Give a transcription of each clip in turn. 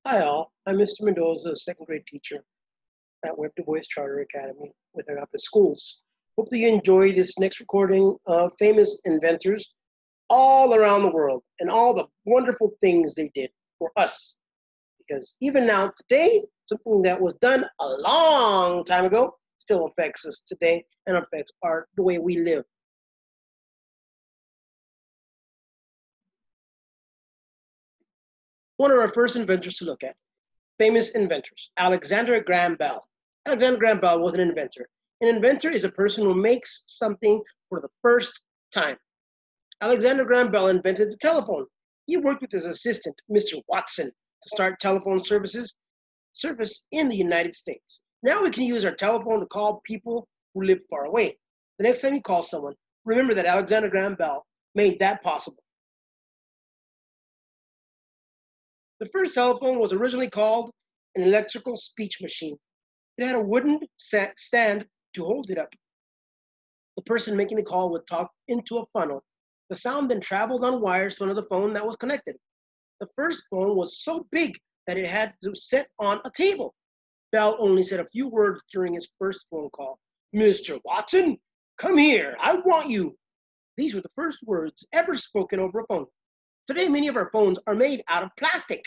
Hi all, I'm Mr. Mendoza, a second grade teacher at Webb Du Bois Charter Academy with Agape Schools. Hope that you enjoy this next recording of famous inventors all around the world and all the wonderful things they did for us. Because even now, today, something that was done a long time ago still affects us today and affects the way we live. One of our first inventors to look at, famous inventors, Alexander Graham Bell. Alexander Graham Bell was an inventor. An inventor is a person who makes something for the first time. Alexander Graham Bell invented the telephone. He worked with his assistant, Mr. Watson, to start telephone service in the United States. Now we can use our telephone to call people who live far away. The next time you call someone, remember that Alexander Graham Bell made that possible. The first telephone was originally called an electrical speech machine. It had a wooden stand to hold it up. The person making the call would talk into a funnel. The sound then traveled on wires to another phone that was connected. The first phone was so big that it had to sit on a table. Bell only said a few words during his first phone call. "Mr. Watson, come here, I want you." These were the first words ever spoken over a phone. Today, many of our phones are made out of plastic.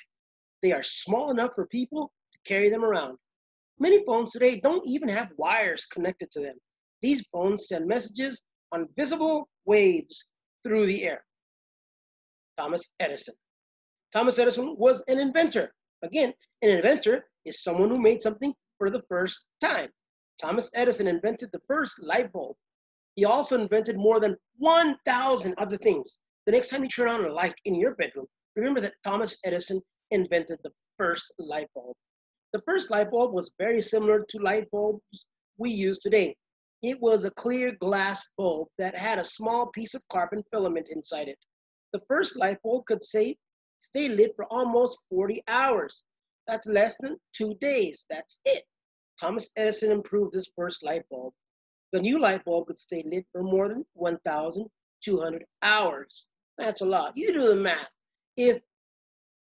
They are small enough for people to carry them around. Many phones today don't even have wires connected to them. These phones send messages on visible waves through the air. Thomas Edison. Thomas Edison was an inventor. Again, an inventor is someone who made something for the first time. Thomas Edison invented the first light bulb. He also invented more than 1,000 other things. The next time you turn on a light in your bedroom, remember that Thomas Edison invented the first light bulb. The first light bulb was very similar to light bulbs we use today. It was a clear glass bulb that had a small piece of carbon filament inside it. The first light bulb could stay lit for almost 40 hours. That's less than 2 days. That's it. Thomas Edison improved his first light bulb. The new light bulb could stay lit for more than 1,200 hours. That's a lot. You do the math. If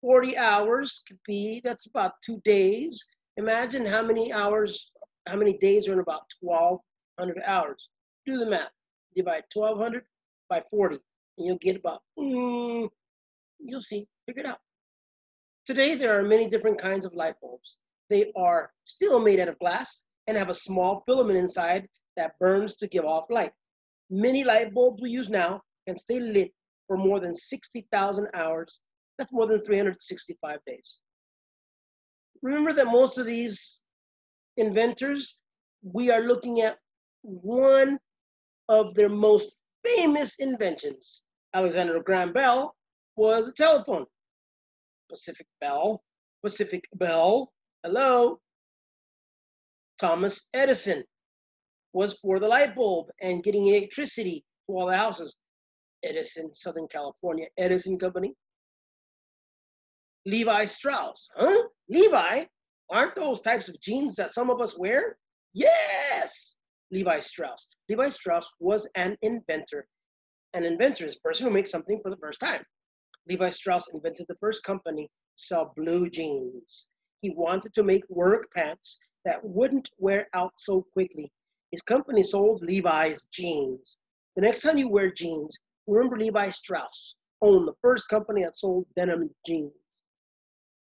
40 hours could be, that's about 2 days. Imagine how many days are in about 1,200 hours. Do the math. Divide 1,200 by 40, and you'll get about, you'll see, figure it out. Today, there are many different kinds of light bulbs. They are still made out of glass and have a small filament inside that burns to give off light. Many light bulbs we use now can stay lit for more than 60,000 hours. That's more than 365 days. Remember that most of these inventors, we are looking at one of their most famous inventions. Alexander Graham Bell was a telephone. Pacific Bell, hello. Thomas Edison was for the light bulb and getting electricity to all the houses. Edison, Southern California, Edison Company. Levi Strauss. Huh? Levi? Aren't those types of jeans that some of us wear? Yes! Levi Strauss. Levi Strauss was an inventor. An inventor is a person who makes something for the first time. Levi Strauss invented the first company to sell blue jeans. He wanted to make work pants that wouldn't wear out so quickly. His company sold Levi's jeans. The next time you wear jeans, remember Levi Strauss owned the first company that sold denim jeans.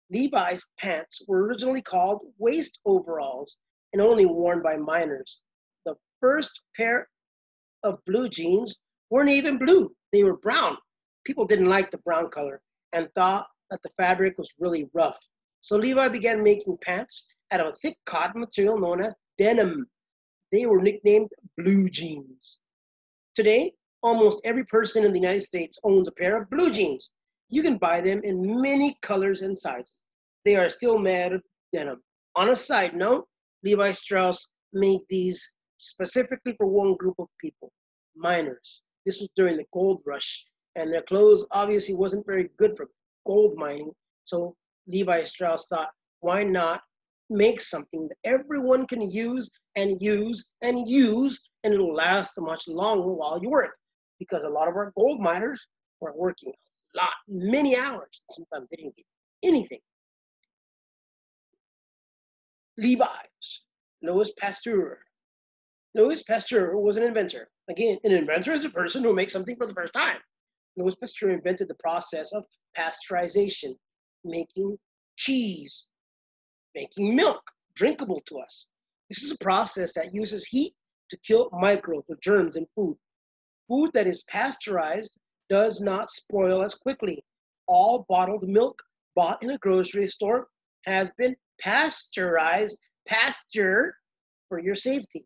Levi's pants were originally called waist overalls and only worn by miners. The first pair of blue jeans weren't even blue, they were brown. People didn't like the brown color and thought that the fabric was really rough. So Levi began making pants out of a thick cotton material known as denim. They were nicknamed blue jeans. Today, almost every person in the United States owns a pair of blue jeans. You can buy them in many colors and sizes. They are still made of denim. On a side note, Levi Strauss made these specifically for one group of people, miners. This was during the gold rush, and their clothes obviously wasn't very good for gold mining. So Levi Strauss thought, why not make something that everyone can use and use and use, and it'll last much longer while you work. Because a lot of our gold miners were working a lot, many hours. Sometimes they didn't get anything. Levi's, Louis Pasteur. Louis Pasteur was an inventor. Again, an inventor is a person who makes something for the first time. Louis Pasteur invented the process of pasteurization, making cheese, making milk drinkable to us. This is a process that uses heat to kill microbes or germs in food. Food that is pasteurized does not spoil as quickly. All bottled milk bought in a grocery store has been pasteurized, pasture for your safety.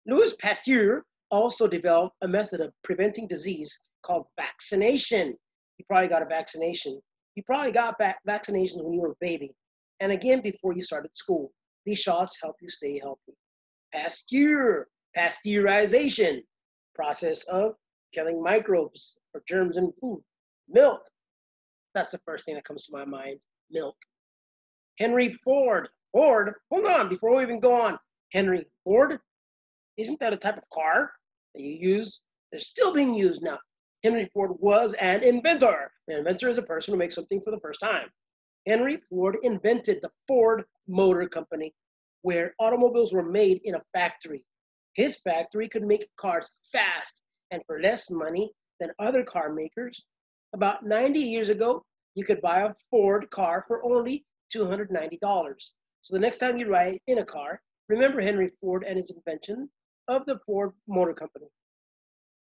Louis Pasteur also developed a method of preventing disease called vaccination. You probably got a vaccination. You probably got vaccinations when you were a baby. And again, before you started school. These shots help you stay healthy. Pasteur, pasteurization, process of killing microbes or germs in food. Milk, that's the first thing that comes to my mind, milk. Henry Ford, Ford, hold on, before we even go on. Henry Ford, isn't that a type of car that you use? They're still being used now. Henry Ford was an inventor. An inventor is a person who makes something for the first time. Henry Ford invented the Ford Motor Company, where automobiles were made in a factory. His factory could make cars fast and for less money than other car makers. About 90 years ago, you could buy a Ford car for only $290. So the next time you ride in a car, remember Henry Ford and his invention of the Ford Motor Company.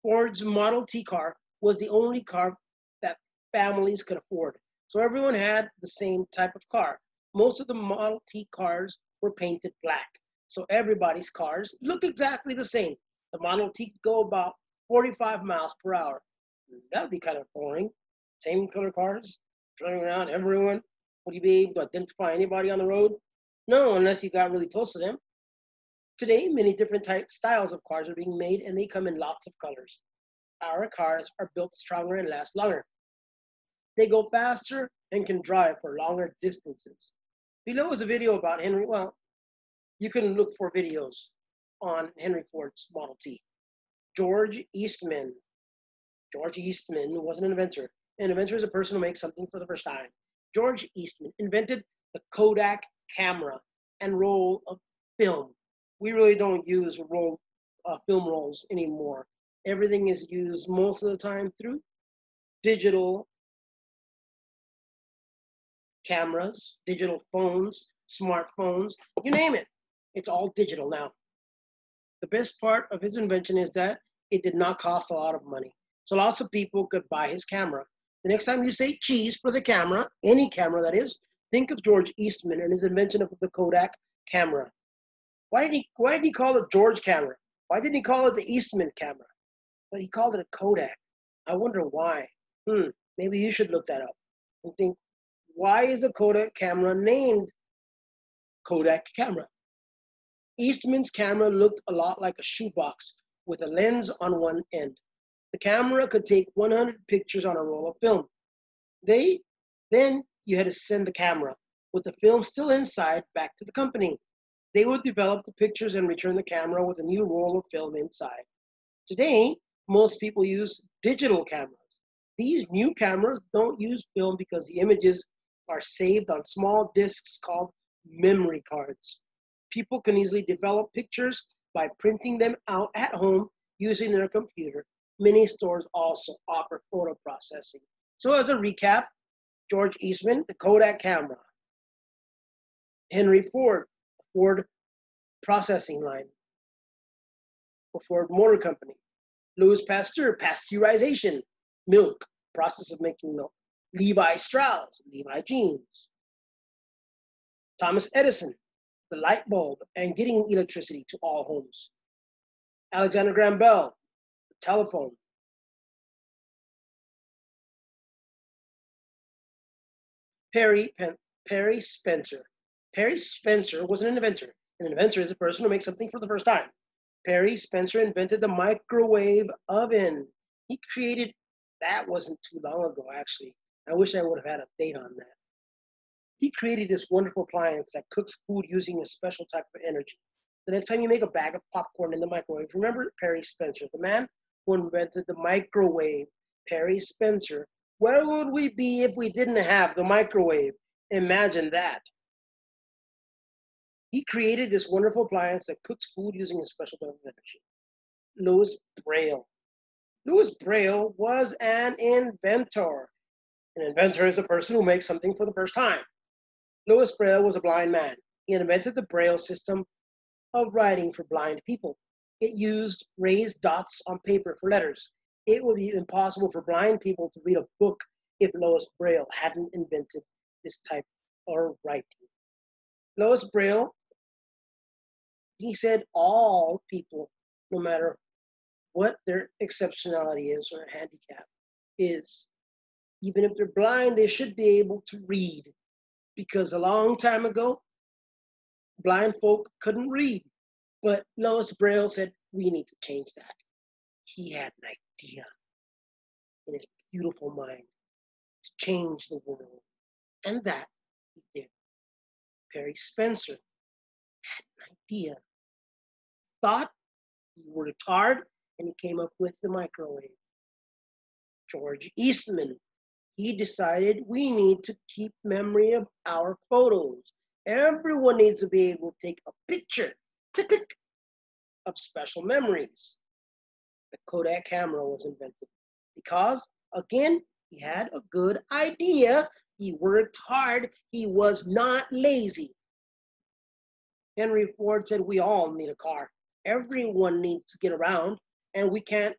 Ford's Model T car was the only car that families could afford. So everyone had the same type of car. Most of the Model T cars were painted black. So everybody's cars looked exactly the same. The Model T could go about 45 miles per hour. That would be kind of boring. Same color cars, driving around, everyone. Would you be able to identify anybody on the road? No, unless you got really close to them. Today, many different styles of cars are being made and they come in lots of colors. Our cars are built stronger and last longer. They go faster and can drive for longer distances. Below is a video about Henry. Well, you can look for videos on Henry Ford's Model T. George Eastman. George Eastman was an inventor. An inventor is a person who makes something for the first time. George Eastman invented the Kodak camera and roll of film. We really don't use film rolls anymore. Everything is used most of the time through digital cameras, digital phones, smartphones, you name it. It's all digital now. The best part of his invention is that it did not cost a lot of money. So lots of people could buy his camera. The next time you say cheese for the camera, any camera that is, think of George Eastman and his invention of the Kodak camera. Why did he call it George camera? Why didn't he call it the Eastman camera? But he called it a Kodak. I wonder why. Maybe you should look that up and think, why is the Kodak camera named Kodak camera? Eastman's camera looked a lot like a shoebox with a lens on one end. The camera could take 100 pictures on a roll of film. Then you had to send the camera with the film still inside back to the company. They would develop the pictures and return the camera with a new roll of film inside. Today, most people use digital cameras. These new cameras don't use film because the images are saved on small discs called memory cards. People can easily develop pictures by printing them out at home using their computer. Many stores also offer photo processing. So as a recap, George Eastman, the Kodak camera. Henry Ford, Ford processing line, or Ford Motor Company. Louis Pasteur, pasteurization, milk, process of making milk. Levi Strauss, Levi jeans. Thomas Edison, the light bulb and getting electricity to all homes. Alexander Graham Bell, the telephone. Perry Spencer. Perry Spencer was an inventor. An inventor is a person who makes something for the first time. Perry Spencer invented the microwave oven. He created, that wasn't too long ago, actually. I wish I would have had a date on that. He created this wonderful appliance that cooks food using a special type of energy. The next time you make a bag of popcorn in the microwave, remember Perry Spencer, the man who invented the microwave. Perry Spencer. Where would we be if we didn't have the microwave? Imagine that. He created this wonderful appliance that cooks food using a special type of energy. Louis Braille. Louis Braille was an inventor. An inventor is a person who makes something for the first time. Louis Braille was a blind man. He invented the Braille system of writing for blind people. It used raised dots on paper for letters. It would be impossible for blind people to read a book if Louis Braille hadn't invented this type of writing. Louis Braille, he said all people, no matter what their exceptionality is or handicap is, even if they're blind, they should be able to read. Because a long time ago, blind folk couldn't read. But Louis Braille said, we need to change that. He had an idea in his beautiful mind to change the world. And that he did. Perry Spencer had an idea, thought he worked hard, and he came up with the microwave. George Eastman, he decided we need to keep memory of our photos. Everyone needs to be able to take a picture, click, click, of special memories. The Kodak camera was invented because, again, he had a good idea. He worked hard. He was not lazy. Henry Ford said we all need a car. Everyone needs to get around, and we can't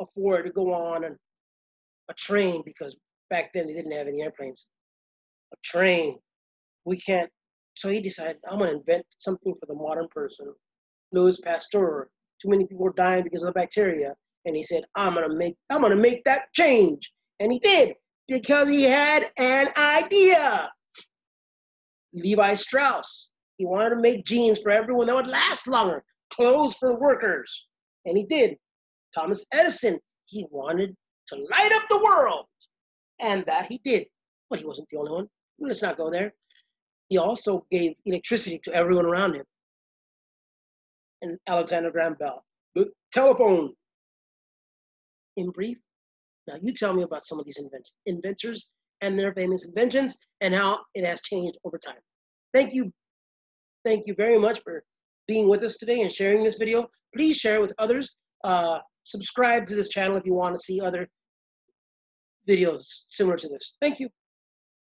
afford to go on a train because back then they didn't have any airplanes. A train, we can't. So he decided, I'm going to invent something for the modern person. Louis Pasteur, too many people were dying because of the bacteria, and he said, I'm gonna make that change. And he did, because he had an idea. Levi Strauss, he wanted to make jeans for everyone that would last longer, clothes for workers, and he did. Thomas Edison, he wanted to light up the world, and that he did. But he wasn't the only one. Let's not go there. He also gave electricity to everyone around him. And Alexander Graham Bell, the telephone. In brief, now you tell me about some of these inventors and their famous inventions and how it has changed over time. Thank you very much for being with us today and sharing this video. Please share it with others. Subscribe to this channel if you want to see other videos similar to this. Thank you.